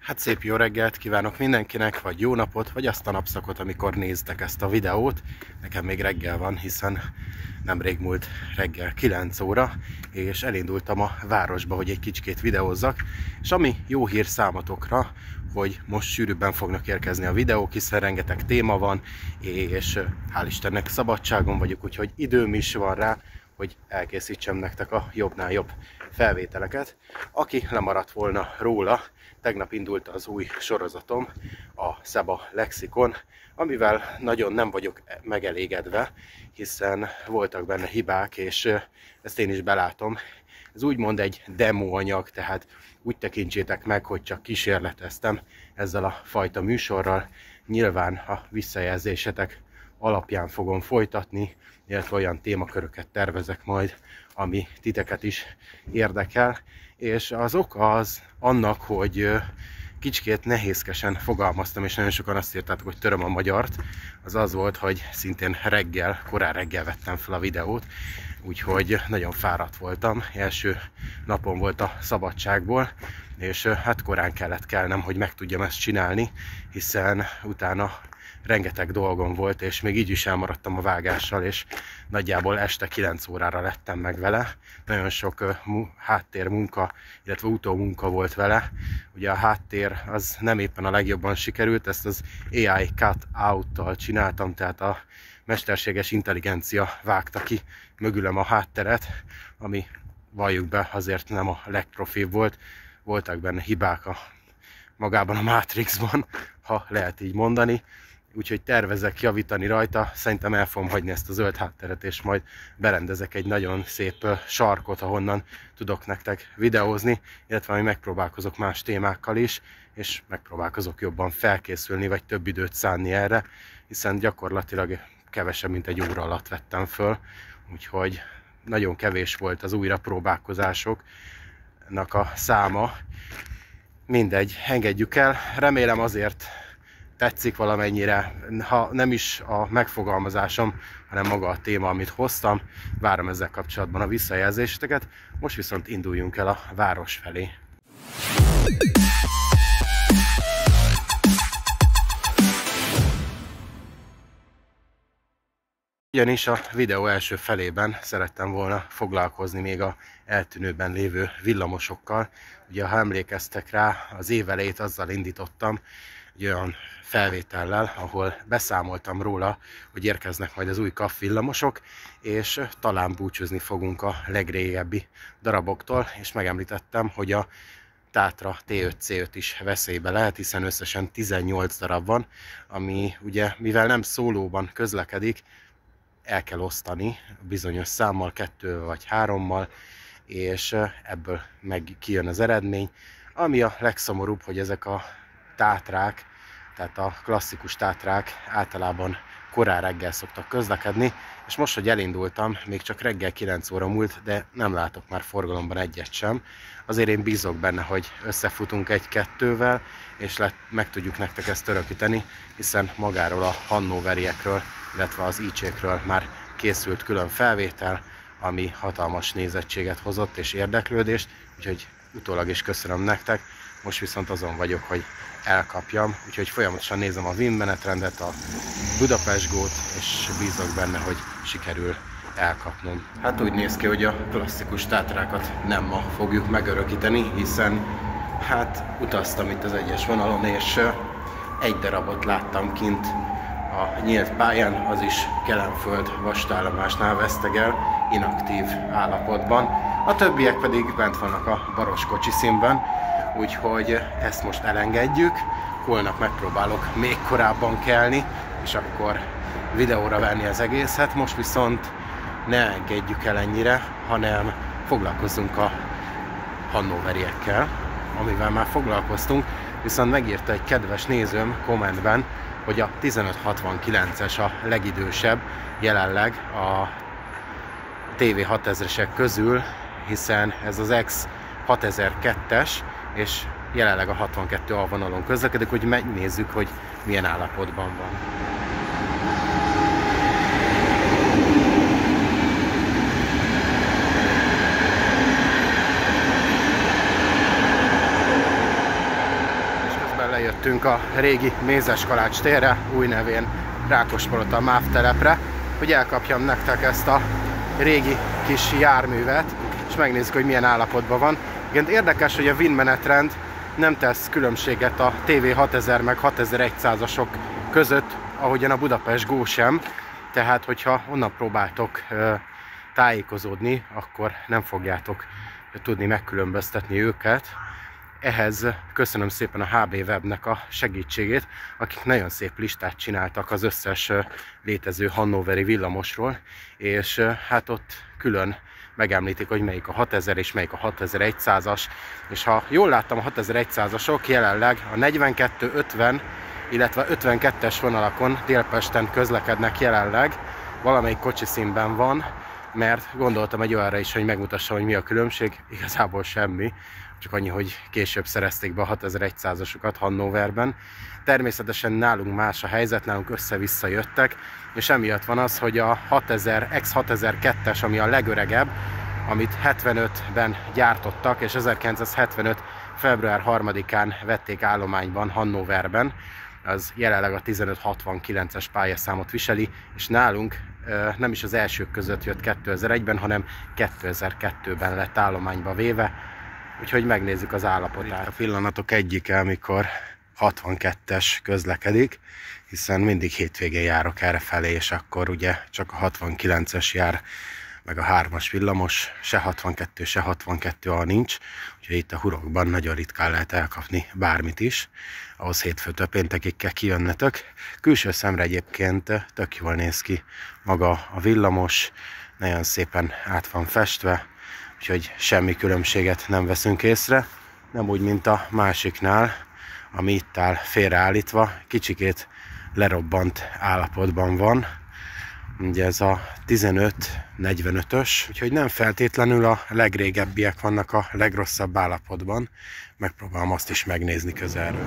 Hát szép jó reggelt kívánok mindenkinek, vagy jó napot, vagy azt a napszakot, amikor néztek ezt a videót. Nekem még reggel van, hiszen nemrég múlt reggel 9 óra, és elindultam a városba, hogy egy kicsikét videózzak. És ami jó hír számotokra, hogy most sűrűbben fognak érkezni a videók, hiszen rengeteg téma van, és hál' Istennek szabadságon vagyok, úgyhogy időm is van rá, hogy elkészítsem nektek a jobbnál jobb felvételeket. Aki lemaradt volna róla, tegnap indult az új sorozatom, a Szeba Lexikon, amivel nagyon nem vagyok megelégedve, hiszen voltak benne hibák, és ezt én is belátom. Ez úgymond egy demo anyag, tehát úgy tekintsétek meg, hogy csak kísérleteztem ezzel a fajta műsorral. Nyilván a visszajelzésetek alapján fogom folytatni, illetve olyan témaköröket tervezek majd, ami titeket is érdekel. És az oka az annak, hogy kicsikét nehézkesen fogalmaztam, és nagyon sokan azt írtátok, hogy töröm a magyart, az az volt, hogy szintén korán reggel vettem fel a videót, úgyhogy nagyon fáradt voltam. Első napon volt a szabadságból, és hát korán kellett kelnem, hogy meg tudjam ezt csinálni, hiszen utána rengeteg dolgom volt, és még így is elmaradtam a vágással, és nagyjából este 9 órára lettem meg vele. Nagyon sok háttérmunka, illetve utómunka volt vele. Ugye a háttér az nem éppen a legjobban sikerült, ezt az AI Cut Out-tal csináltam, tehát a mesterséges intelligencia vágta ki mögülem a hátteret, ami valljuk be azért nem a legprofibb volt. Voltak benne hibák magában a Matrixban, ha lehet így mondani. Úgyhogy tervezek javítani rajta, szerintem el fogom hagyni ezt a zöld hátteret, és majd berendezek egy nagyon szép sarkot, ahonnan tudok nektek videózni, illetve majd megpróbálkozok más témákkal is, és megpróbálkozok jobban felkészülni, vagy több időt szánni erre, hiszen gyakorlatilag kevesebb, mint egy óra alatt vettem föl, úgyhogy nagyon kevés volt az újrapróbálkozásoknak a száma. Mindegy, engedjük el, remélem azért tetszik valamennyire, ha nem is a megfogalmazásom, hanem maga a téma, amit hoztam. Várom ezzel kapcsolatban a visszajelzéseteket. Most viszont induljunk el a város felé. Ugyanis a videó első felében szerettem volna foglalkozni még a eltűnőben lévő villamosokkal. Ugye, ha emlékeztek rá, az év elejét azzal indítottam, egy olyan felvétellel, ahol beszámoltam róla, hogy érkeznek majd az új KAF villamosok, és talán búcsúzni fogunk a legrégebbi daraboktól, és megemlítettem, hogy a Tatra T5-C5 is veszélybe lehet, hiszen összesen 18 darab van, ami ugye, mivel nem szólóban közlekedik, el kell osztani bizonyos számmal, 2 vagy 3-mal, és ebből meg kijön az eredmény. Ami a legszomorúbb, hogy ezek a tátrák, tehát a klasszikus tátrák általában korán reggel szoktak közlekedni, és most, hogy elindultam, még csak reggel 9 óra múlt, de nem látok már forgalomban egyet sem. Azért én bízok benne, hogy összefutunk 1-2-vel, és meg tudjuk nektek ezt örökíteni, hiszen magáról a hannoveriekről, illetve az ícsékről már készült külön felvétel, ami hatalmas nézettséget hozott és érdeklődést, úgyhogy utólag is köszönöm nektek. Most viszont azon vagyok, hogy elkapjam, úgyhogy folyamatosan nézem a VIN menetrendet, a Budapest Go-t, és bízok benne, hogy sikerül elkapnom. Hát úgy néz ki, hogy a klasszikus tátrákat nem ma fogjuk megörökíteni, hiszen hát utaztam itt az egyes vonalon, és egy darabot láttam kint a nyílt pályán, az is Kelenföld vasútállomásnál vesztegel, inaktív állapotban. A többiek pedig bent vannak a Baros kocsiszínben, úgyhogy ezt most elengedjük. Holnap megpróbálok még korábban kelni, és akkor videóra venni az egészet. Most viszont ne engedjük el ennyire, hanem foglalkozzunk a hannoveriekkel, amivel már foglalkoztunk, viszont megírta egy kedves nézőm kommentben, hogy a 1569-es a legidősebb jelenleg a TV6000-esek közül, hiszen ez az X6002-es, és jelenleg a 62 A vonalon közlekedik, hogy megnézzük, hogy milyen állapotban van. És belejöttünk a régi Mézeskalács térre, új nevén Rákospalota MÁV telepre, hogy elkapjam nektek ezt a régi kis járművet, és megnézzük, hogy milyen állapotban van. Igen, érdekes, hogy a VIN menetrend nem tesz különbséget a TV 6000 meg 6100-asok között, ahogyan a Budapest Go sem, tehát hogyha onnan próbáltok tájékozódni, akkor nem fogjátok tudni megkülönböztetni őket. Ehhez köszönöm szépen a HB Webnek a segítségét, akik nagyon szép listát csináltak az összes létező hannoveri villamosról, és hát ott külön megemlítik, hogy melyik a 6000 és melyik a 6100-as, és ha jól láttam, a 6100-asok jelenleg a 42, 50, illetve 52-es vonalakon Délpesten közlekednek jelenleg, valamelyik kocsi színben van, mert gondoltam egy olyanra is, hogy megmutassam, hogy mi a különbség, igazából semmi, csak annyi, hogy később szerezték be a 6100-asokat Hannoverben. Természetesen nálunk más a helyzet, nálunk össze-vissza jöttek, és emiatt van az, hogy a 6000, X6002-es, ami a legöregebb, amit 75-ben gyártottak, és 1975. február 3-án vették állományban Hannoverben, az jelenleg a 1569-es pályaszámot viseli, és nálunk nem is az elsők között jött 2001-ben, hanem 2002-ben lett állományba véve, úgyhogy megnézzük az állapotát. A pillanatok egyike, amikor 62-es közlekedik, hiszen mindig hétvégén járok errefelé, és akkor ugye csak a 69-es jár, meg a 3-as villamos, se 62, se 62A nincs, úgyhogy itt a Hurokban nagyon ritkán lehet elkapni bármit is, ahhoz hétfőtől péntekig kell kijönnetek. Külső szemre egyébként tök jól néz ki maga a villamos, nagyon szépen át van festve, úgyhogy semmi különbséget nem veszünk észre, nem úgy, mint a másiknál, ami itt áll félreállítva, kicsikét lerobbant állapotban van. Ugye ez a 15-45-ös, úgyhogy nem feltétlenül a legrégebbiek vannak a legrosszabb állapotban. Megpróbálom azt is megnézni közelről.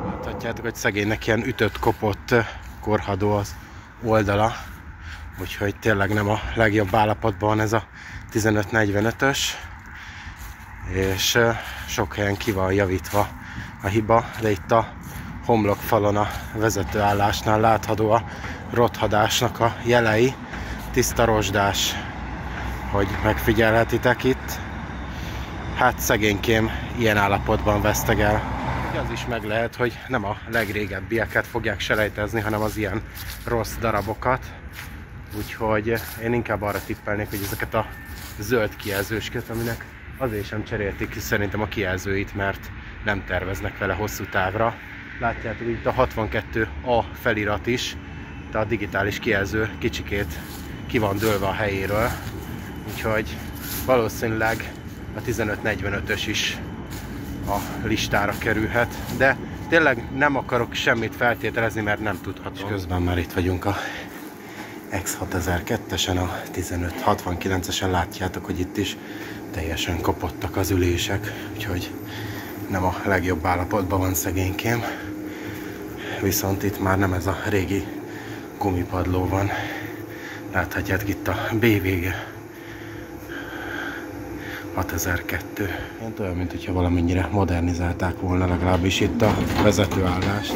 Láthatjátok, hogy szegénynek ilyen ütött, kopott, korhadó az oldala, úgyhogy tényleg nem a legjobb állapotban van ez a 15-45-ös. És sok helyen ki van javítva a hiba, de itt a homlokfalon a vezetőállásnál látható a rothadásnak a jelei, tiszta rozsdás, hogy megfigyelhetitek itt. Hát szegénykém ilyen állapotban vesztegel. Az is meg lehet, hogy nem a legrégebbieket fogják selejtezni, hanem az ilyen rossz darabokat. Úgyhogy én inkább arra tippelnék, hogy ezeket a zöld kijelzősket, aminek azért sem cserélték ki szerintem a kijelzőit, mert nem terveznek vele hosszú távra. Látjátok, itt a 62A felirat is, de a digitális kijelző kicsikét ki van dőlve a helyéről, úgyhogy valószínűleg a 15-45-ös is a listára kerülhet, de tényleg nem akarok semmit feltételezni, mert nem tudhatom. És közben már itt vagyunk a X6002-esen, a 1569-esen látjátok, hogy itt is teljesen kopottak az ülések, úgyhogy nem a legjobb állapotban van szegénykém. Viszont itt már nem ez a régi gumipadló van. Láthatjátok itt a B vége. 6002. Olyan, mint hogyha valamennyire modernizálták volna, legalábbis itt a vezetőállást.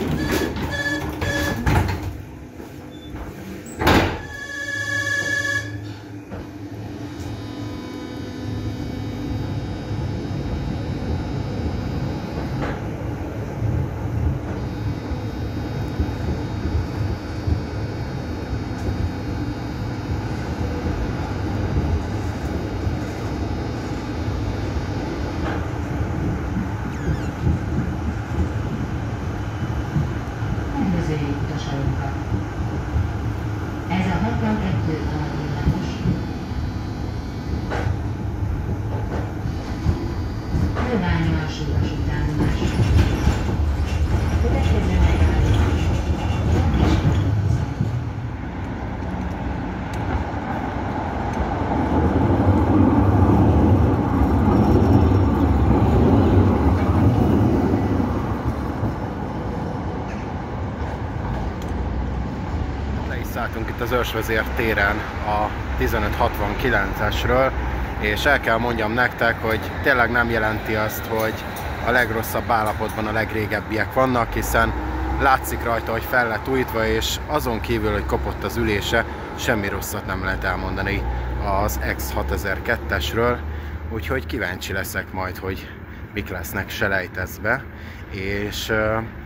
Ez a 62 a villamos. Fővány alsóvas utánulás. Következő megállítás. Szálltunk itt az Őrsvezér téren a 1569-esről, és el kell mondjam nektek, hogy tényleg nem jelenti azt, hogy a legrosszabb állapotban a legrégebbiek vannak, hiszen látszik rajta, hogy fel lett újítva, és azon kívül, hogy kopott az ülése, semmi rosszat nem lehet elmondani az X6002-esről, úgyhogy kíváncsi leszek majd, hogy mik lesznek selejtezve, és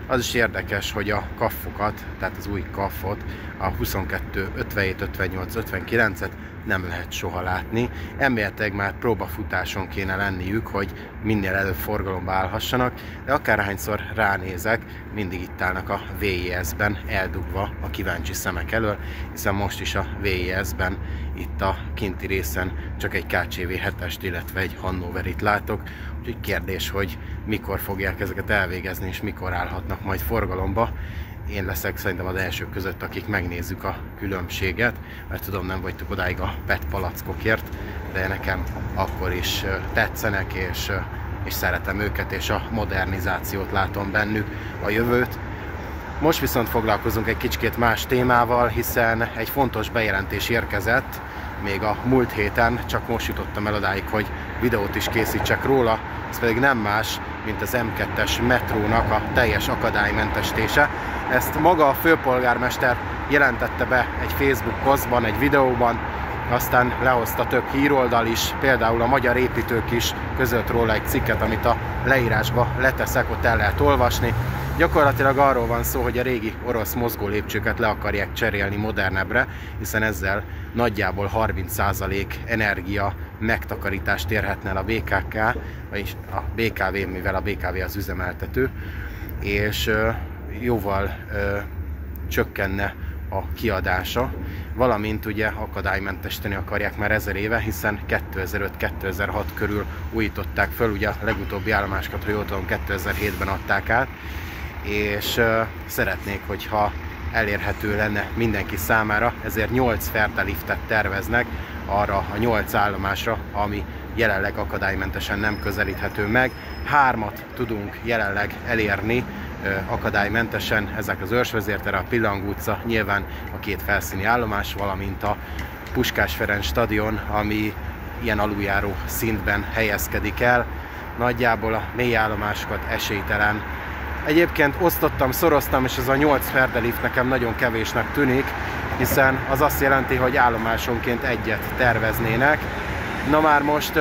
az is érdekes, hogy a kaffokat, tehát az új kaffot, a 22, 57, 58, 59-et nem lehet soha látni. Elméletileg már próbafutáson kéne lenniük, hogy minél előbb forgalomba állhassanak, de akárhányszor ránézek, mindig itt állnak a VIS-ben eldugva a kíváncsi szemek elől, hiszen most is a VIS-ben itt a kinti részen csak egy KCV 7-est, illetve egy Hannoverit látok, úgyhogy kérdés, hogy mikor fogják ezeket elvégezni, és mikor állhatnak majd forgalomba. Én leszek szerintem az elsők között, akik megnézzük a különbséget, mert tudom, nem vagytok odáig a PET palackokért, de nekem akkor is tetszenek, és szeretem őket, és a modernizációt látom bennük, a jövőt. Most viszont foglalkozunk egy kicsit más témával, hiszen egy fontos bejelentés érkezett még a múlt héten, csak most jutottam el odáig, hogy videót is készítsek róla, ez pedig nem más, mint az M2-es metrónak a teljes akadálymentesítése. Ezt maga a főpolgármester jelentette be egy Facebook posztban, egy videóban, aztán lehozta több híroldal is, például a Magyar Építők is közölt róla egy cikket, amit a leírásba leteszek, ott el lehet olvasni. Gyakorlatilag arról van szó, hogy a régi orosz mozgólépcsőket le akarják cserélni modernebbre, hiszen ezzel nagyjából 30% energia megtakarítást érhetne el a BKK, vagyis a BKV, mivel a BKV az üzemeltető, és jóval csökkenne a kiadása, valamint ugye akadálymentesíteni akarják már 1000 éve, hiszen 2005-2006 körül újították föl, ugye a legutóbbi állomásokat, ha jól tudom, 2007-ben adták át, és szeretnék, hogyha elérhető lenne mindenki számára, ezért 8 ferde liftet terveznek arra a 8 állomásra, ami jelenleg akadálymentesen nem közelíthető meg. 3-at tudunk jelenleg elérni akadálymentesen, ezek az Őrsvezértere, a Pillangó utca, nyilván a 2 felszíni állomás, valamint a Puskás Ferenc stadion, ami ilyen aluljáró szintben helyezkedik el. Nagyjából a mély állomásokat esélytelen. Egyébként osztottam, szoroztam, és ez a 8 ferdelift nekem nagyon kevésnek tűnik, hiszen az azt jelenti, hogy állomásonként egyet terveznének. Na már most,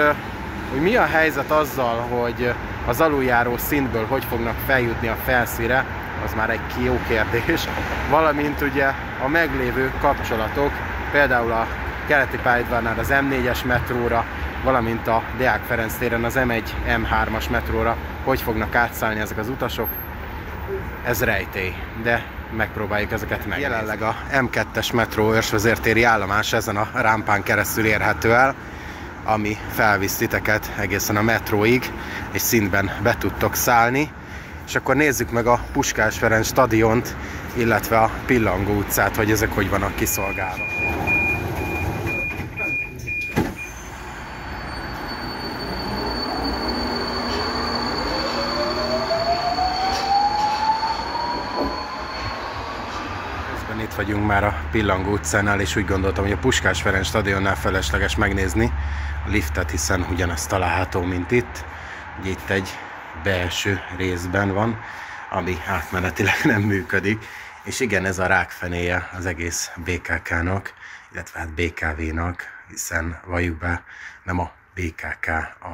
hogy mi a helyzet azzal, hogy az aluljáró szintből hogy fognak feljutni a felszínre, az már egy jó kérdés. Valamint ugye a meglévő kapcsolatok, például a keleti pályaudvarnál az M4-es metróra, valamint a Deák Ferenc téren az M1, M3-as metróra, hogy fognak átszállni ezek az utasok, ez rejtély, de megpróbáljuk ezeket meg. Jelenleg a M2-es metró őrsvezértéri állomás ezen a rámpán keresztül érhető el, ami felvisz titeket egészen a metróig, és szintben be tudtok szállni. És akkor nézzük meg a Puskás Ferenc stadiont, illetve a Pillangó utcát, hogy ezek hogy vannak kiszolgálva. Itt vagyunk már a Pillangó utcánál, és úgy gondoltam, hogy a Puskás Ferenc stadionnál felesleges megnézni a liftet, hiszen ugyanezt található, mint itt. Ugye itt egy belső részben van, ami átmenetileg nem működik, és igen, ez a rákfenéje az egész BKK-nak, illetve hát BKV-nak, hiszen valljuk be, nem a BKK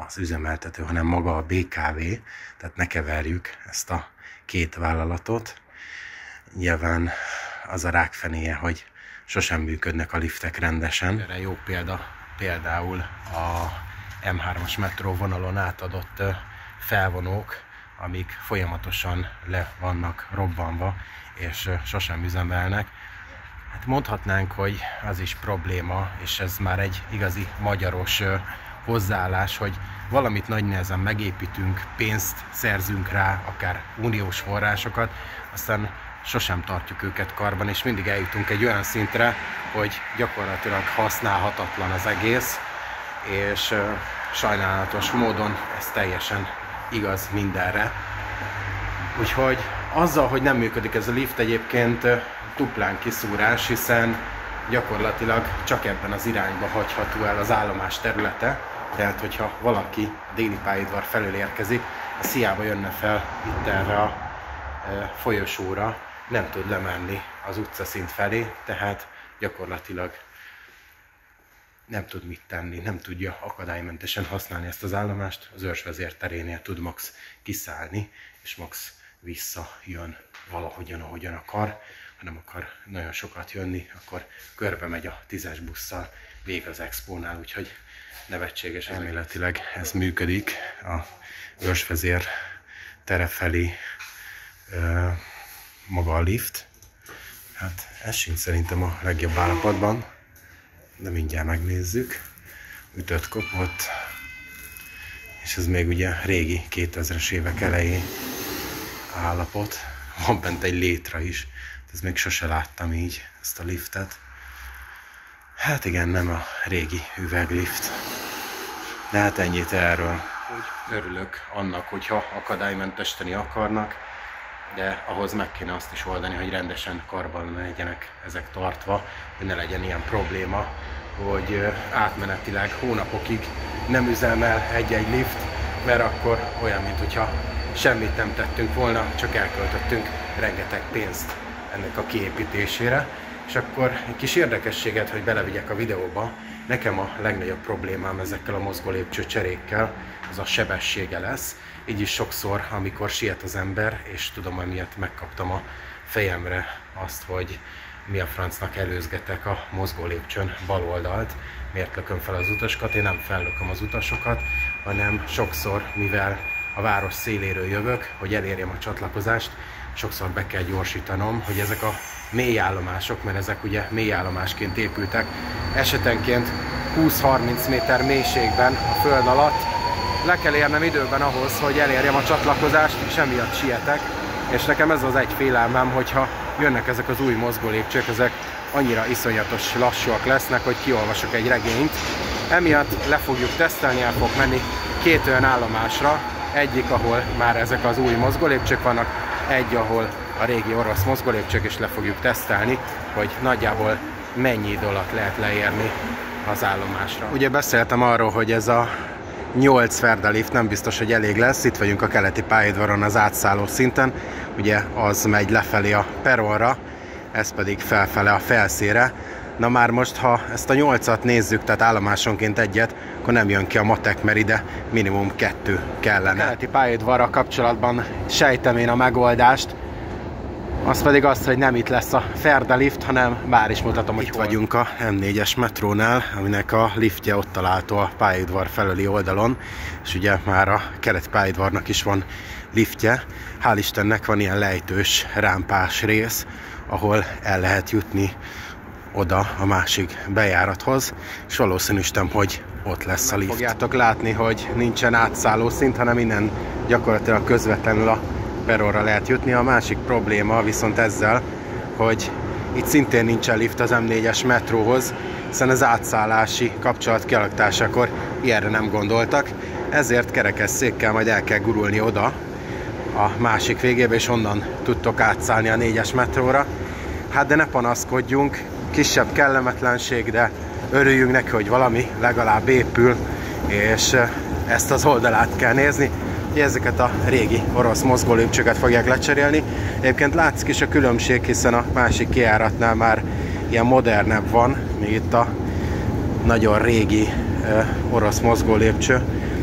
az üzemeltető, hanem maga a BKV, tehát ne keverjük ezt a két vállalatot. Nyilván az a rákfenéje, hogy sosem működnek a liftek rendesen. Erre jó példa például a M3-as metró vonalon átadott felvonók, amik folyamatosan le vannak robbanva, és sosem üzemelnek. Hát mondhatnánk, hogy az is probléma, és ez már egy igazi magyaros hozzáállás, hogy valamit nagy nehezen megépítünk, pénzt szerzünk rá, akár uniós forrásokat, aztán sosem tartjuk őket karban, és mindig eljutunk egy olyan szintre, hogy gyakorlatilag használhatatlan az egész, és sajnálatos módon ez teljesen igaz mindenre. Úgyhogy azzal, hogy nem működik ez a lift, egyébként duplán kiszúrás, hiszen gyakorlatilag csak ebben az irányba hagyható el az állomás területe, tehát hogyha valaki déli pályaudvar felől érkezik, az hiába jönne fel itt erre a folyosóra, nem tud lemenni az utcaszint felé, tehát gyakorlatilag nem tud mit tenni, nem tudja akadálymentesen használni ezt az állomást. Az őrsvezér terénél tud max kiszállni, és max visszajön valahogyan, ahogyan akar. Ha nem akar nagyon sokat jönni, akkor körbe megy a 10-es busszal végig az expónál, úgyhogy nevetséges. Elméletileg ez működik a őrsvezér tere felé maga a lift. Hát ez sincs szerintem a legjobb állapotban, de mindjárt megnézzük. Ütött kopott, és ez még ugye régi 2000-es évek elejé állapot. Van bent egy létra is, ez még sose láttam így, ezt a liftet. Hát igen, nem a régi üveglift. De hát ennyit erről. Úgy örülök annak, hogyha akadálymentesíteni akarnak, de ahhoz meg kéne azt is oldani, hogy rendesen karban legyenek ezek tartva, hogy ne legyen ilyen probléma, hogy átmenetileg hónapokig nem üzemel egy-egy lift, mert akkor olyan, mintha semmit nem tettünk volna, csak elköltöttünk rengeteg pénzt ennek a kiépítésére. És akkor egy kis érdekességet, hogy belevigyek a videóba, nekem a legnagyobb problémám ezekkel a mozgólépcső cserékkel, az a sebessége lesz. Így is sokszor, amikor siet az ember, és tudom, hogy miatt megkaptam a fejemre azt, hogy mi a francnak előzgetek a mozgólépcsőn bal oldalt, miért lököm fel az utasokat. Én nem fellököm az utasokat, hanem sokszor, mivel a város széléről jövök, hogy elérjem a csatlakozást, sokszor be kell gyorsítanom, hogy ezek a mély állomások, mert ezek ugye mély állomásként épültek, esetenként 20-30 méter mélységben a föld alatt, le kell érnem időben ahhoz, hogy elérjem a csatlakozást, és emiatt sietek. És nekem ez az egy félelmem, hogyha jönnek ezek az új mozgólépcsők, ezek annyira iszonyatos lassúak lesznek, hogy kiolvasok egy regényt. Emiatt le fogjuk tesztelni, el fog menni 2 olyan állomásra, egyik, ahol már ezek az új mozgólépcsők vannak, egy, ahol a régi orosz mozgólépcsők, és le fogjuk tesztelni, hogy nagyjából mennyi idő alatt lehet leérni az állomásra. Ugye beszéltem arról, hogy ez a 8 Ferda lift nem biztos, hogy elég lesz. Itt vagyunk a keleti pályaudvaron az átszálló szinten. Ugye az megy lefelé a peronra, ez pedig felfele a felszére. Na már most, ha ezt a 8-at nézzük, tehát állomásonként egyet, akkor nem jön ki a matek, mert ide minimum 2 kellene. A keleti pályaudvarra kapcsolatban sejtem én a megoldást. Az pedig az, hogy nem itt lesz a Ferda lift, hanem már is mutatom, hogy itt vagyunk a M4-es metrónál, aminek a liftje ott található a pályaudvar felüli oldalon, és ugye már a keleti pályaudvarnak is van liftje. Hál' Istennek van ilyen lejtős, rámpás rész, ahol el lehet jutni oda a másik bejárathoz, és valószínűsítem, hogy ott lesz a lift. Fogjátok látni, hogy nincsen átszálló szint, hanem innen gyakorlatilag közvetlenül a peronra lehet jutni. A másik probléma viszont ezzel, hogy itt szintén nincsen lift az M4-es metróhoz, hiszen az átszállási kapcsolat kialakításakor ilyenre nem gondoltak, ezért kerekesszékkel majd el kell gurulni oda a másik végébe, és onnan tudtok átszállni a 4-es metróra. Hát de ne panaszkodjunk, kisebb kellemetlenség, de örüljünk neki, hogy valami legalább épül, és ezt az oldalát kell nézni. Ezeket a régi orosz mozgólépcsőket fogják lecserélni. Egyébként látszik is a különbség, hiszen a másik kijáratnál már ilyen modernebb van, még itt a nagyon régi orosz mozgólépcső.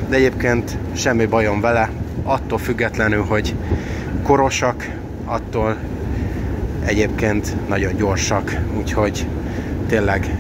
De egyébként semmi bajom vele, attól függetlenül, hogy korosak, attól egyébként nagyon gyorsak, úgyhogy tényleg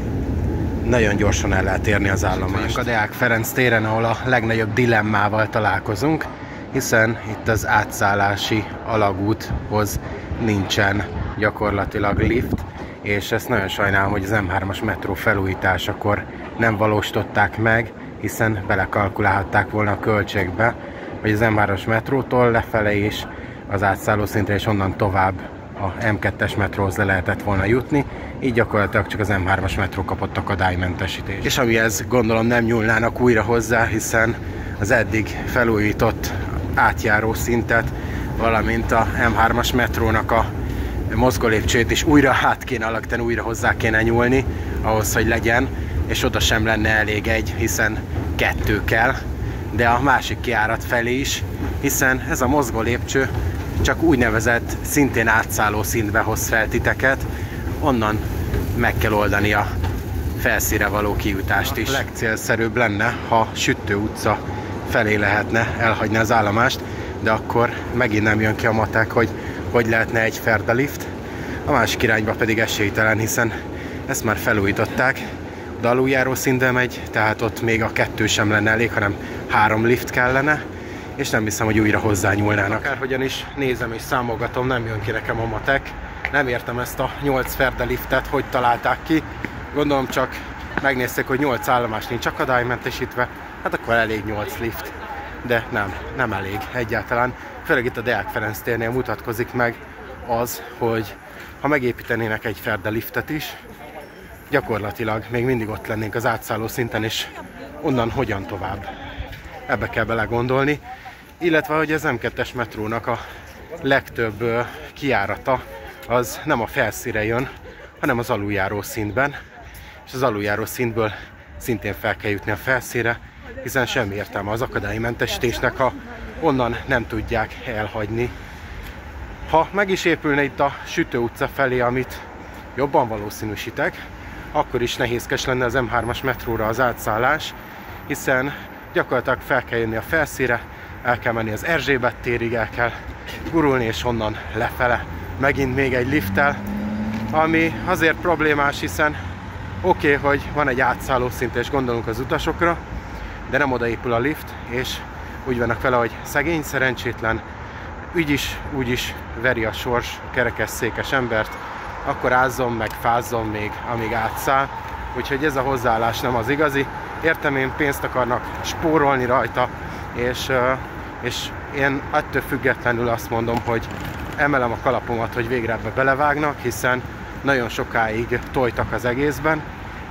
nagyon gyorsan el lehet érni az állomást. A Deák Ferenc téren, ahol a legnagyobb dilemmával találkozunk, hiszen itt az átszállási alagúthoz nincsen gyakorlatilag lift, és ezt nagyon sajnálom, hogy az M3-as metró felújításakor nem valósították meg, hiszen belekalkulálhatták volna a költségbe, hogy az M3-as metrótól lefele is az átszálló szintre, és onnan tovább a M2-es metróhoz le lehetett volna jutni, így gyakorlatilag csak az M3-as metró kapott akadálymentesítést. És amihez gondolom nem nyúlnának újra hozzá, hiszen az eddig felújított átjáró szintet, valamint a M3-as metrónak a mozgólépcsőt is újra át kéne alakítani, újra hozzá kéne nyúlni ahhoz, hogy legyen, és oda sem lenne elég egy, hiszen 2 kell, de a másik kijárat felé is, hiszen ez a mozgólépcső csak úgynevezett szintén átszálló szintbe hoz fel titeket, onnan meg kell oldani a felszínre való kijutást is. A legcélszerűbb lenne, ha Sütő utca felé lehetne elhagyni az állomást, de akkor megint nem jön ki a matek, hogy lehetne egy ferdalift, a másik irányba pedig esélytelen, hiszen ezt már felújították, de aluljáró szintbe megy, tehát ott még a 2 sem lenne elég, hanem 3 lift kellene, és nem hiszem, hogy újra hozzányúlnának. Akárhogyan is nézem és számolgatom, nem jön ki nekem a matek. Nem értem ezt a 8 ferdeliftet, hogy találták ki. Gondolom csak megnézték, hogy 8 állomás nincs akadálymentesítve, hát akkor elég 8 lift. De nem elég egyáltalán. Főleg itt a Deák Ferenc térnél mutatkozik meg az, hogy ha megépítenének egy ferdeliftet is, gyakorlatilag még mindig ott lennénk az átszálló szinten, és onnan hogyan tovább. Ebbe kell belegondolni. Illetve, hogy az M2-es metrónak a legtöbb kijárata az nem a felszínre jön, hanem az aluljáró szintben, és az aluljáró szintből szintén fel kell jutni a felszínre, hiszen semmi értelme az akadálymentesítésnek, ha onnan nem tudják elhagyni. Ha meg is épülne itt a Sütő utca felé, amit jobban valószínűsítek, akkor is nehézkes lenne az M3-as metróra az átszállás, hiszen gyakorlatilag fel kell jönni a felszínre, el kell menni az Erzsébet térig, el kell gurulni, és onnan lefele megint még egy lifttel, ami azért problémás, hiszen oké, hogy van egy átszálló szint, és gondolunk az utasokra, de nem odaépül a lift, és úgy vannak vele, hogy szegény, szerencsétlen, úgyis veri a sors a kerekesszékes embert, akkor ázzon meg, fázzon még, amíg átszáll. Úgyhogy ez a hozzáállás nem az igazi. Értem, én pénzt akarnak spórolni rajta, és én ettől függetlenül azt mondom, hogy emelem a kalapomat, hogy végre ebbe belevágnak, hiszen nagyon sokáig tojtak az egészben,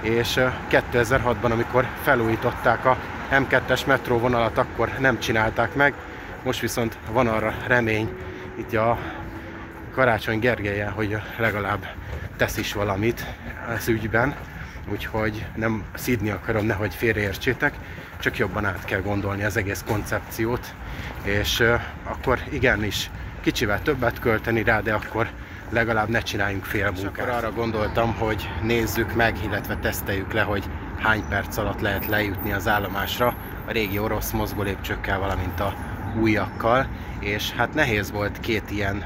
és 2006-ban, amikor felújították a M2-es metróvonalat, akkor nem csinálták meg. Most viszont van arra remény itt a Karácsony Gergelyen, hogy legalább tesz is valamit az ügyben, úgyhogy nem szídni akarom, nehogy félreértsétek, csak jobban át kell gondolni az egész koncepciót, és akkor igenis kicsivel többet költeni rá, de akkor legalább ne csináljunk fél munkát. És akkor arra gondoltam, hogy nézzük meg, illetve teszteljük le, hogy hány perc alatt lehet lejutni az állomásra a régi orosz mozgólépcsőkkel, valamint a újakkal, és hát nehéz volt 2 ilyen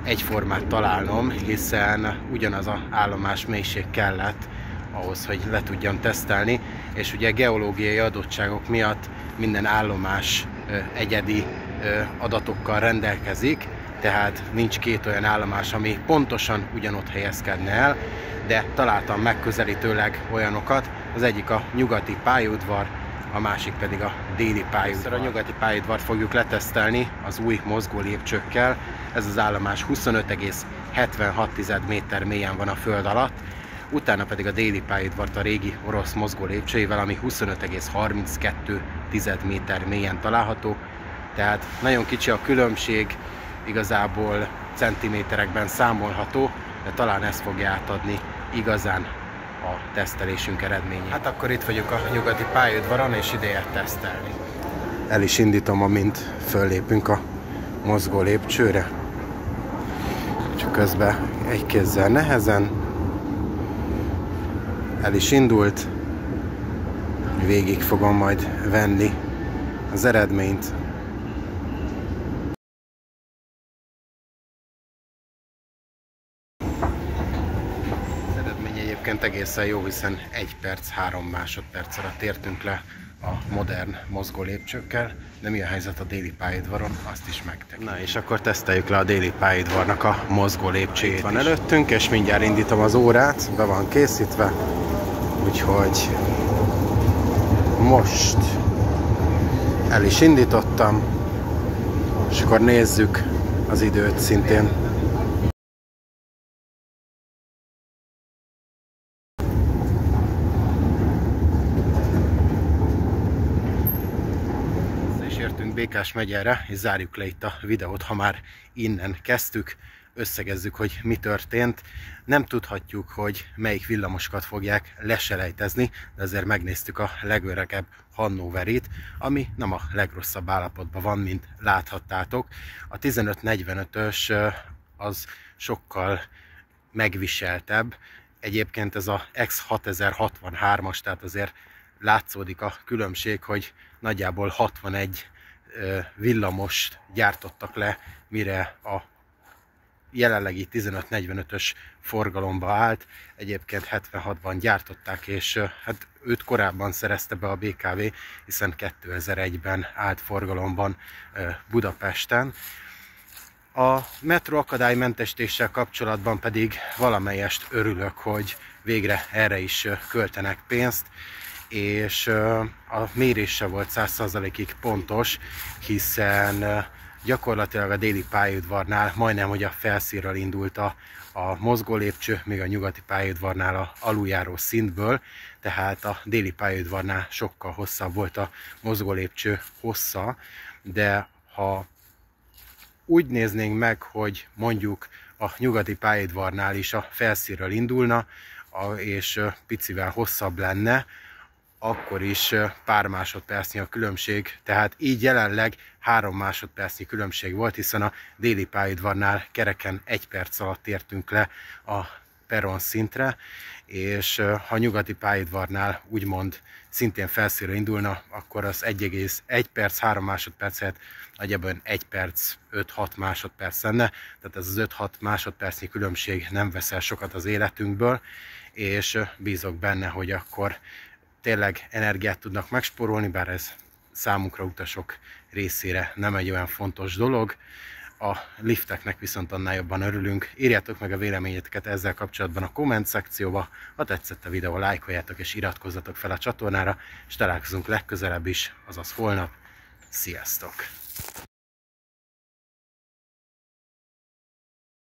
egyformát találnom, hiszen ugyanaz az állomás mélység kellett ahhoz, hogy le tudjam tesztelni, és ugye geológiai adottságok miatt minden állomás egyedi adatokkal rendelkezik, tehát nincs 2 olyan állomás, ami pontosan ugyanott helyezkedne el, de találtam megközelítőleg olyanokat, az egyik a nyugati pályaudvar, a másik pedig a déli pályaudvar. A nyugati pályaudvart fogjuk letesztelni az új mozgólépcsőkkel, ez az állomás 25,76 méter mélyen van a föld alatt, utána pedig a déli pályaudvart a régi orosz mozgólépcsőivel, ami 25,32 méter mélyen található, tehát nagyon kicsi a különbség, igazából centiméterekben számolható, de talán ez fogja átadni igazán a tesztelésünk eredményét. Hát akkor itt vagyok a nyugati pályaudvaron, és ideje tesztelni. El is indítom, amint föllépünk a mozgólépcsőre. Csak közben egy kézzel nehezen. El is indult. Végig fogom majd venni az eredményt. Egészen jó, hiszen 1 perc 3 másodperc alatt értünk le a modern mozgólépcsőkkel, de mi a helyzet a déli pályaudvaron, azt is megtekintjük. Na és akkor teszteljük le a déli pályaudvarnak a mozgólépcsőjét. Van előttünk, és mindjárt indítom az órát, be van készítve, úgyhogy most el is indítottam, és akkor nézzük az időt szintén. Békás megyere, és zárjuk le itt a videót, ha már innen kezdtük. összegezzük, hogy mi történt. Nem tudhatjuk, hogy melyik villamosokat fogják leselejtezni, de azért megnéztük a legöregebb Hannoverit, ami nem a legrosszabb állapotban van, mint láthattátok. A 1545-ös az sokkal megviseltebb. Egyébként ez a X6063-as, tehát azért látszódik a különbség, hogy nagyjából 61 villamost gyártottak le, mire a jelenlegi 1545-ös forgalomba állt. Egyébként 76-ban gyártották, és hát őt korábban szerezte be a BKV, hiszen 2001-ben állt forgalomban Budapesten. A metró akadálymentesítéssel kapcsolatban pedig valamelyest örülök, hogy végre erre is költenek pénzt, és a mérés se volt 100%-ig pontos, hiszen gyakorlatilag a déli pályaudvarnál majdnem, hogy a felszínről indult a mozgólépcső, még a nyugati pályaudvarnál a aluljáró szintből, tehát a déli pályaudvarnál sokkal hosszabb volt a mozgólépcső hossza, de ha úgy néznénk meg, hogy mondjuk a nyugati pályaudvarnál is a felszínről indulna, és picivel hosszabb lenne, akkor is pár másodpercnyi a különbség, tehát így jelenleg 3 másodpercnyi különbség volt, hiszen a déli pályaudvarnál kereken 1 perc alatt értünk le a perron szintre, és ha a nyugati pályaudvarnál úgymond szintén felszínről indulna, akkor az 1,1 perc, 3 másodperc helyett nagyjából 1 perc, 5-6 másodperc lenne, tehát ez az 5-6 másodpercnyi különbség nem vesz el sokat az életünkből, és bízok benne, hogy akkor tényleg energiát tudnak megspórolni, bár ez számunkra utasok részére nem egy olyan fontos dolog. A lifteknek viszont annál jobban örülünk. Írjátok meg a véleményeteket ezzel kapcsolatban a komment szekcióba, ha tetszett a videó, lájkoljátok és iratkozzatok fel a csatornára, és találkozunk legközelebb is, azaz holnap. Sziasztok!